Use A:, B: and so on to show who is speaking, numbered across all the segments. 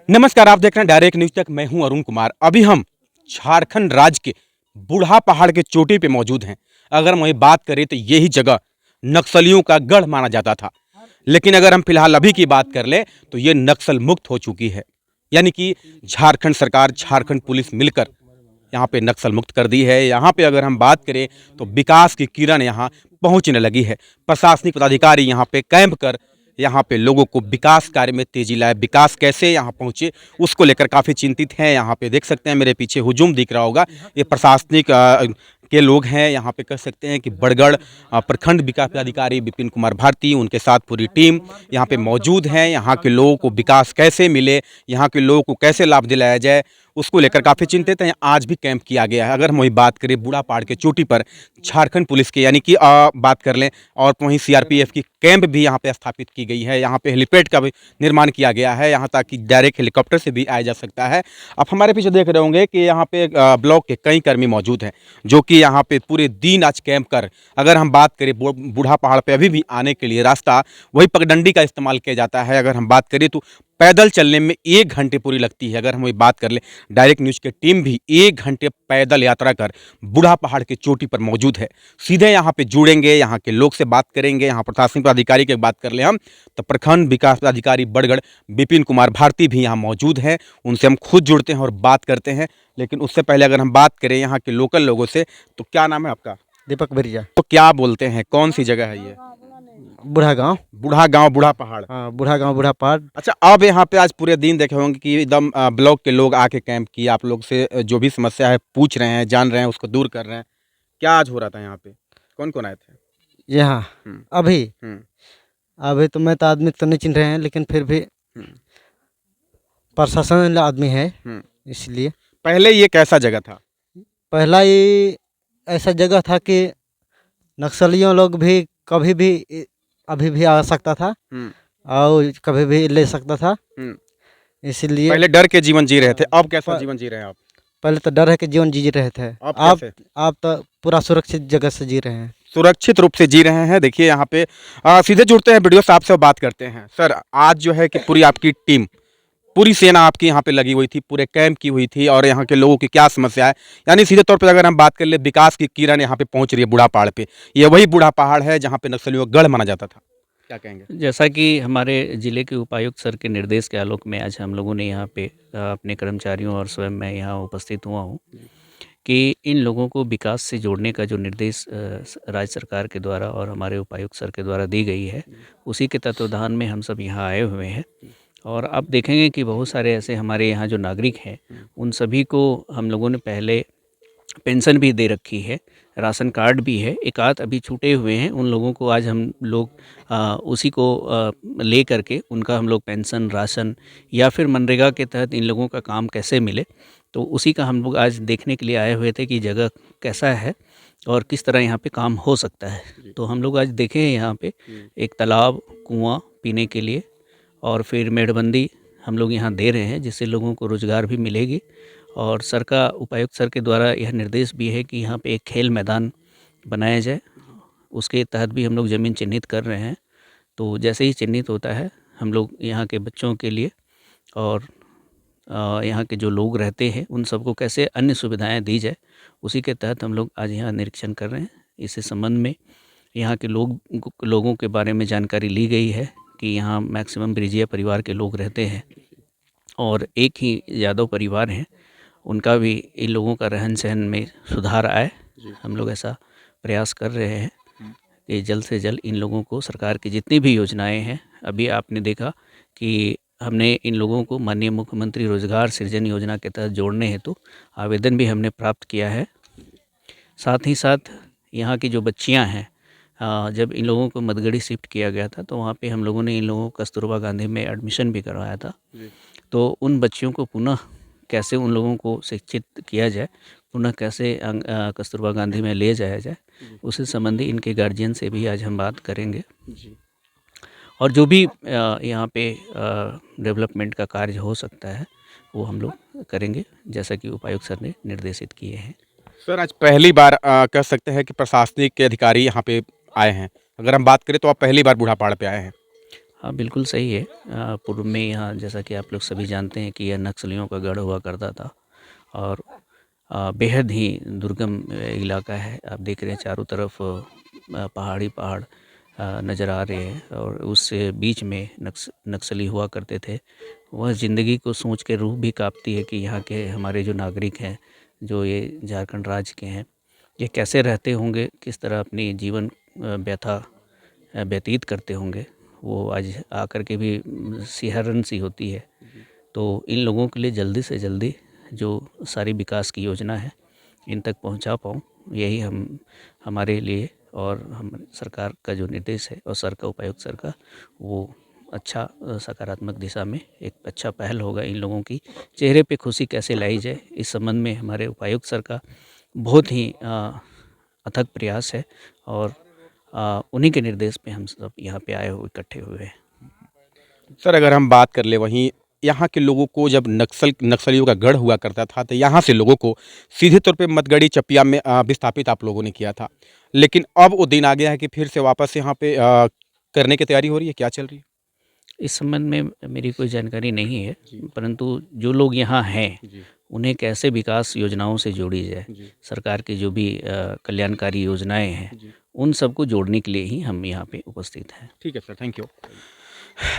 A: नमस्कार, आप देख रहे हैं डायरेक्ट न्यूज तक। मैं हूं अरुण कुमार। अभी हम झारखंड राज्य के बूढ़ा पहाड़ के चोटी पे मौजूद हैं। अगर हम वही बात करें तो यही जगह नक्सलियों का गढ़ माना जाता था, लेकिन अगर हम फिलहाल अभी की बात कर ले तो ये नक्सल मुक्त हो चुकी है। यानी कि झारखंड सरकार, झारखंड पुलिस मिलकर यहाँ पे नक्सल मुक्त कर दी है। यहाँ पे अगर हम बात करें तो विकास की किरण यहाँ पहुँचने लगी है। प्रशासनिक पदाधिकारी यहाँ पे कैंप कर यहाँ पे लोगों को विकास कार्य में तेजी लाए, विकास कैसे यहाँ पहुँचे उसको लेकर काफ़ी चिंतित हैं। यहाँ पे देख सकते हैं, मेरे पीछे हुजूम दिख रहा होगा, ये प्रशासनिक के लोग हैं। यहाँ पे कह सकते हैं कि बड़गढ़ प्रखंड विकास पदाधिकारी विपिन कुमार भारती, उनके साथ पूरी टीम यहाँ पे मौजूद है। यहाँ के लोगों को विकास कैसे मिले, यहाँ के लोगों को कैसे लाभ दिलाया जाए, उसको लेकर काफ़ी चिंतित हैं। आज भी कैंप किया गया है। अगर हम वही बात करें बूढ़ा पहाड़ के चोटी पर झारखंड पुलिस के, यानी कि बात कर लें, और वहीं सीआरपीएफ की कैंप भी यहाँ पे स्थापित की गई है। यहाँ पे हेलीपैड का भी निर्माण किया गया है, यहाँ तक कि डायरेक्ट हेलीकॉप्टर से भी आया जा सकता है। अब हमारे पीछे देख रहे होंगे कि यहाँ पे ब्लॉक के कई कर्मी मौजूद हैं, जो कि यहाँ पे पूरे दिन आज कैंप कर, अगर हम बात करें बूढ़ा पहाड़ पे अभी भी आने के लिए रास्ता वही पगडंडी का इस्तेमाल किया जाता है। अगर हम बात करें तो पैदल चलने में 1 घंटे पूरी लगती है। अगर हम वही बात कर लें, डायरेक्ट न्यूज़ की टीम भी 1 घंटे पैदल यात्रा कर बूढ़ा पहाड़ की चोटी पर मौजूद है। सीधे यहाँ पे जुड़ेंगे, यहाँ के लोग से बात करेंगे। यहाँ प्रशासनिक पदाधिकारी की बात कर लें हम तो प्रखंड विकास पदाधिकारी बड़गढ़ विपिन कुमार भारती भी यहाँ मौजूद हैं। उनसे हम खुद जुड़ते हैं और बात करते हैं। लेकिन उससे पहले अगर हम बात करें यहाँ के लोकल लोगों से, तो क्या नाम है आपका?
B: दीपक बिरिया।
A: तो क्या बोलते हैं, कौन सी जगह है ये?
B: बूढ़ा गांव।
A: बूढ़ा गांव, बूढ़ा पहाड़।
B: हाँ, बूढ़ा गांव बूढ़ा पहाड़।
A: अच्छा, अब यहाँ पे आज पूरे दिन देखे होंगे कि एकदम ब्लॉक के लोग आके कैंप किए, आप लोग से जो भी समस्या है पूछ रहे हैं, जान रहे हैं, उसको दूर कर रहे हैं। क्या आज हो रहा था यहाँ पे? कौन कौन आए थे?
B: यहाँ
A: हम्म,
B: अभी
A: हम्म,
B: अभी तो मैं तो आदमी तो नहीं चिन्ह रहे हैं, लेकिन फिर भी
A: हम्म,
B: प्रशासन आदमी है,
A: हम्म।
B: इसलिए।
A: पहले ये कैसा जगह था?
B: पहला ये ऐसा जगह था कि नक्सलियों लोग भी कभी भी अभी भी आ सकता था
A: हम्म,
B: और कभी भी ले सकता था,
A: हम्म।
B: इसलिए।
A: पहले डर के जीवन जी रहे थे, अब कैसा जीवन जी रहे हैं आप?
B: पहले तो डर है कि जीवन जी रहे थे।
A: अब
B: आप
A: कैसे
B: आप तो पूरा सुरक्षित जगह से जी रहे हैं।
A: सुरक्षित रूप से जी रहे हैं? देखिए यहाँ पे सीधे जुड़ते हैं वीडियो साहब से, बात करते हैं। सर, आज जो है कि पूरी आपकी टीम, पूरी सेना आपकी यहाँ पे लगी हुई थी, पूरे कैंप की हुई थी, और यहाँ के लोगों की क्या समस्या है, यानी सीधे तौर पे अगर हम बात कर ले, विकास की किरण यहाँ पे पहुँच रही है बूढ़ा पहाड़ पे। ये वही बूढ़ा पहाड़ है जहाँ पे नक्सलियों का गढ़ माना जाता था। क्या कहेंगे?
C: जैसा कि हमारे ज़िले के उपायुक्त सर के निर्देश के आलोक में आज हम लोगों ने यहाँ पे अपने कर्मचारियों और स्वयं मैं यहाँ उपस्थित हुआ हूँ कि इन लोगों को विकास से जोड़ने का जो निर्देश राज्य सरकार के द्वारा और हमारे उपायुक्त सर के द्वारा दी गई है, उसी के तत्वाधान में हम सब यहाँ आए हुए हैं। और आप देखेंगे कि बहुत सारे ऐसे हमारे यहाँ जो नागरिक हैं, उन सभी को हम लोगों ने पहले पेंशन भी दे रखी है, राशन कार्ड भी है, एक आध अभी छूटे हुए हैं, उन लोगों को आज हम लोग उसी को ले करके उनका हम लोग पेंशन, राशन या फिर मनरेगा के तहत इन लोगों का काम कैसे मिले, तो उसी का हम लोग आज देखने के लिए आए हुए थे कि जगह कैसा है और किस तरह यहाँ पे काम हो सकता है। तो हम लोग आज देखे हैं यहाँ पे एक तालाब, कुआँ पीने के लिए, और फिर मेड़बंदी हम लोग यहाँ दे रहे हैं, जिससे लोगों को रोज़गार भी मिलेगी। और सर का, उपायुक्त सर के द्वारा यह निर्देश भी है कि यहाँ पे एक खेल मैदान बनाया जाए, उसके तहत भी हम लोग ज़मीन चिन्हित कर रहे हैं। तो जैसे ही चिन्हित होता है, हम लोग यहाँ के बच्चों के लिए और यहाँ के जो लोग रहते हैं उन सबको कैसे अन्य सुविधाएं दी जाए, उसी के तहत हम लोग आज यहाँ निरीक्षण कर रहे हैं। इस संबंध में यहाँ के लोगों के बारे में जानकारी ली गई है कि यहाँ मैक्सिमम ब्रिजिया परिवार के लोग रहते हैं और एक ही यादव परिवार हैं, उनका भी इन लोगों का रहन सहन में सुधार आए। हम लोग ऐसा प्रयास कर रहे हैं कि जल्द से जल्द इन लोगों को सरकार की जितनी भी योजनाएं हैं, अभी आपने देखा कि हमने इन लोगों को माननीय मुख्यमंत्री रोजगार सृजन योजना के तहत जोड़ने हेतु आवेदन भी हमने प्राप्त किया है। साथ ही साथ यहाँ की जो बच्चियाँ हैं, जब इन लोगों को मदगड़ी शिफ्ट किया गया था तो वहाँ पे हम लोगों ने इन लोगों को कस्तूरबा गांधी में एडमिशन भी करवाया था। तो उन बच्चियों को पुनः कैसे उन लोगों को शिक्षित किया जाए, पुनः कैसे कस्तूरबा गांधी में ले जाया जाए, उससे संबंधी इनके गार्जियन से भी आज हम बात करेंगे। और जो भी यहाँ पे डेवलपमेंट का कार्य हो सकता है वो हम लोग करेंगे, जैसा कि उपायुक्त सर ने निर्देशित किए हैं।
A: सर, आज पहली बार कह सकते हैं कि प्रशासनिक के अधिकारी यहाँ पे आए हैं। अगर हम बात करें तो आप पहली बार बूढ़ा पहाड़ पे आए हैं।
C: हाँ, बिल्कुल सही है। पूर्व में यहाँ जैसा कि आप लोग सभी जानते हैं कि यह नक्सलियों का गढ़ हुआ करता था और बेहद ही दुर्गम इलाका है। आप देख रहे हैं चारों तरफ पहाड़ नज़र आ रहे हैं और उससे बीच में नक्सली हुआ करते थे। वह ज़िंदगी को सोच के रूह भी काँपती है कि यहाँ के हमारे जो नागरिक हैं, जो ये झारखंड राज्य के हैं, ये कैसे रहते होंगे, किस तरह अपनी जीवन व्यथा व्यतीत करते होंगे। वो आज आकर के भी सिहरन सी होती है। तो इन लोगों के लिए जल्दी से जल्दी जो सारी विकास की योजना है इन तक पहुंचा पाऊँ, यही हमारे लिए और हम सरकार का जो निर्देश है और सर का उपायुक्त सर का, वो अच्छा सकारात्मक दिशा में एक अच्छा पहल होगा। इन लोगों की चेहरे पे खुशी कैसे लाई जाए, इस संबंध में हमारे उपायुक्त सर का बहुत ही अथक प्रयास है और उन्हीं के निर्देश पे हम सब यहाँ पे आए हुए इकट्ठे हुए हैं।
A: सर अगर हम बात कर ले वहीं यहाँ के लोगों को जब नक्सलियों का गढ़ हुआ करता था तो यहाँ से लोगों को सीधे तौर पे मतगढ़ी चपिया में विस्थापित आप लोगों ने किया था, लेकिन अब वो दिन आ गया है कि फिर से वापस यहाँ पे करने की तैयारी हो रही है, क्या चल रही है?
C: इस संबंध में मेरी कोई जानकारी नहीं है, परंतु जो लोग यहाँ हैं उन्हें कैसे विकास योजनाओं से जोड़ी जाए, सरकार की जो भी कल्याणकारी योजनाएं हैं उन सबको जोड़ने के लिए ही हम यहाँ पे उपस्थित हैं।
A: ठीक है सर, थैंक यू।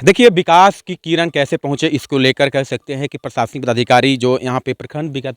A: देखिए विकास की किरण कैसे पहुंचे, इसको लेकर कह सकते हैं कि प्रशासनिक पदाधिकारी जो यहाँ पे प्रखंड विकास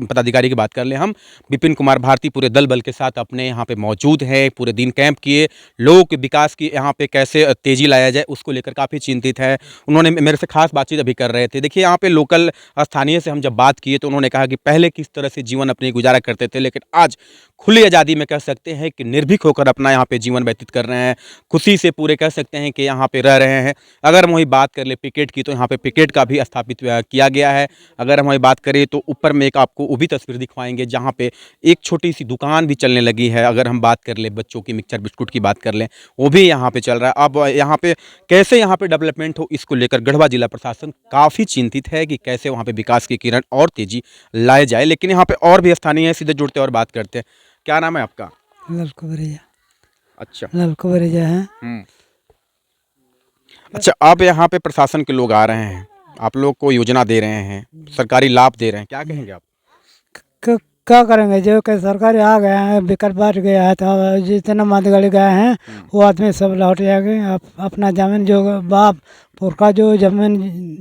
A: पदाधिकारी की बात कर ले हम, विपिन कुमार भारती पूरे दल बल के साथ अपने यहाँ पे मौजूद हैं, पूरे दिन कैंप किए। लोगों के विकास की यहाँ पे कैसे तेजी लाया जाए उसको लेकर काफ़ी चिंतित है। उन्होंने मेरे से खास बातचीत अभी कर रहे थे। देखिए यहाँ पे लोकल स्थानीय से हम जब बात किए तो उन्होंने कहा कि पहले किस तरह से जीवन अपने गुजारा करते थे, लेकिन आज खुली आज़ादी में कह सकते हैं कि निर्भीक होकर अपना यहाँ पे जीवन व्यतीत कर रहे हैं, खुशी से पूरे कह सकते हैं कि यहाँ पे रह रहे हैं। अगर हम वही बात कर ले पिकेट की तो यहाँ पे पिकेट का भी स्थापित किया गया है। अगर हम वही बात करें तो ऊपर में एक आपको वो भी तस्वीर दिखवाएंगे जहाँ पे एक छोटी सी दुकान भी चलने लगी है। अगर हम बात कर ले बच्चों की मिक्सचर बिस्कुट की बात कर लें, वो भी यहाँ पे चल रहा है। अब यहाँ पे कैसे यहाँ पे डेवलपमेंट हो, इसको लेकर गढ़वा जिला प्रशासन काफ़ी चिंतित है कि कैसे वहाँ पे विकास की किरण और तेजी लाए जाए। लेकिन यहाँ पे और भी स्थानीय है, सीधे जुड़ते और बात करते हैं। क्या नाम है आपका?
D: ललको बरेजा।
A: अच्छा,
D: ललको बरेजा है।
A: अच्छा, अब यहाँ पे प्रशासन के लोग आ रहे हैं, आप लोग को योजना दे रहे हैं, सरकारी लाभ दे रहे हैं, क्या कहेंगे आप?
D: क्या करेंगे, जो कि सरकारी आ गए हैं, विकट बढ़ गया है तो जितना मतगढ़ गए हैं वो आदमी सब लौट जाएंगे। अपना जमीन जो बाप पुरखा जो जमीन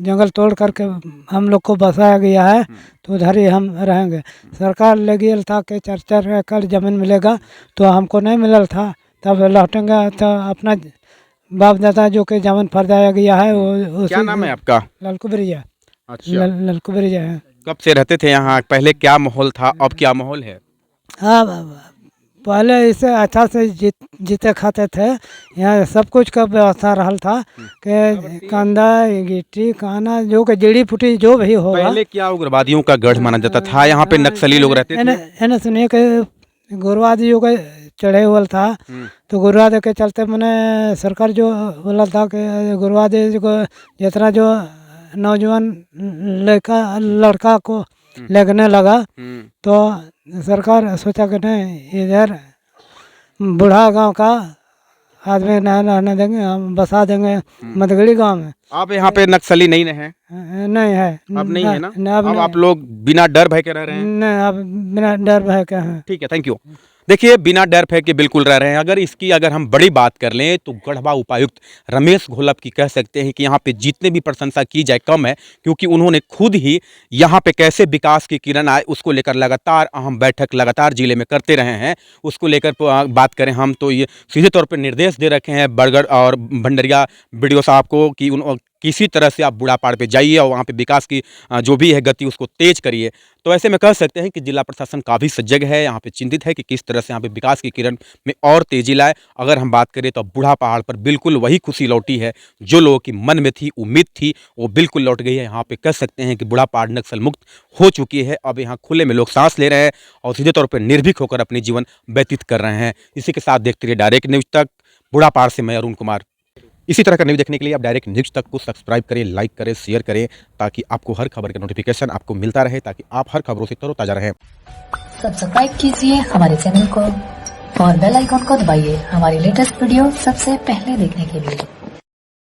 D: जंगल तोड़ करके हम लोग को बसाया गया है तो उधर ही हम रहेंगे। सरकार लगी था कि 4-4 एकड़ जमीन मिलेगा तो हमको नहीं मिलल था, तब लौटेंगे तो अपना बाप दादा जो कि जमीन फर्दाया गया है वो।
A: क्या नाम है आपका?
D: ललको बरेजा।
A: अच्छा,
D: ललको बरेजा है।
A: कब से रहते थे यहाँ? पहले क्या माहौल था, अब क्या माहौल है?
D: हाँ, पहले इसे अच्छा से जीते खाते थे। यहाँ सब कुछ का व्यवस्था रहा था कि कंधा गिट्टी खाना जो कि जड़ी फूटी जो भी होगा।
A: पहले क्या उग्रवादियों का गढ़ माना जाता था, यहाँ पे नक्सली लोग रहते थे।
D: है सुनिए कि गुरुवादियों का चढ़े हुआ था तो गुरुवाद के चलते मैंने सरकार जो बोला था कि गुरुवाद को जितना जो नौजवान लड़का को लगने लगा तो सरकार सोचा कि नहीं इधर बूढ़ा गांव का आदमी नहीं रहने देंगे, हम बसा देंगे मतगढ़ी गांव में।
A: अब यहाँ पे नक्सली नहीं है?
D: नहीं है,
A: अब नहीं है ना? अब
D: नहीं।
A: आप लोग बिना डर भय के रह रहे हैं?
D: नहीं, अब बिना डर भय के हैं।
A: ठीक है, थैंक यू। देखिए बिना डर भय के बिल्कुल रह रहे हैं। अगर हम बड़ी बात कर लें तो गढ़वा उपायुक्त रमेश घोलप की कह सकते हैं कि यहाँ पे जितने भी प्रशंसा की जाए कम है, क्योंकि उन्होंने खुद ही यहाँ पे कैसे विकास की किरण आए उसको लेकर लगातार अहम बैठक लगातार जिले में करते रहे हैं। उसको लेकर बात करें हम तो ये सीधे तौर पर निर्देश दे रखे हैं बरगढ़ और भंडरिया बीडीओ साहब को कि किसी तरह से आप बूढ़ापाड़ पे जाइए और वहाँ पे विकास की जो भी है गति उसको तेज करिए। तो ऐसे में कह सकते हैं कि जिला प्रशासन काफ़ी सजग है, यहाँ पे चिंतित है कि किस तरह से यहाँ पे विकास की किरण में और तेजी लाए। अगर हम बात करें तो बूढ़ा पहाड़ पर बिल्कुल वही खुशी लौटी है जो लोगों की मन में थी, उम्मीद थी, वो बिल्कुल लौट गई है। यहाँ पे कह सकते हैं कि बूढ़ा पहाड़ नक्सल मुक्त हो चुकी है। अब यहाँ खुले में लोग सांस ले रहे हैं और सीधे तौर पर निर्भीक होकर अपने जीवन व्यतीत कर रहे हैं। इसी के साथ देखते रहिए डायरेक्ट न्यूज तक। बूढ़ा पहाड़ से मैं अरुण कुमार। इसी तरह का न्यूज़ देखने के लिए आप डायरेक्ट न्यूज़ तक को सब्सक्राइब करें, लाइक करें, शेयर करें, ताकि आपको हर खबर का नोटिफिकेशन आपको मिलता रहे, ताकि आप हर खबरों से तरोताज़ा रहें।
E: सब्सक्राइब कीजिए हमारे चैनल को और बेल आइकॉन को दबाइए हमारी लेटेस्ट वीडियो सबसे पहले देखने के लिए।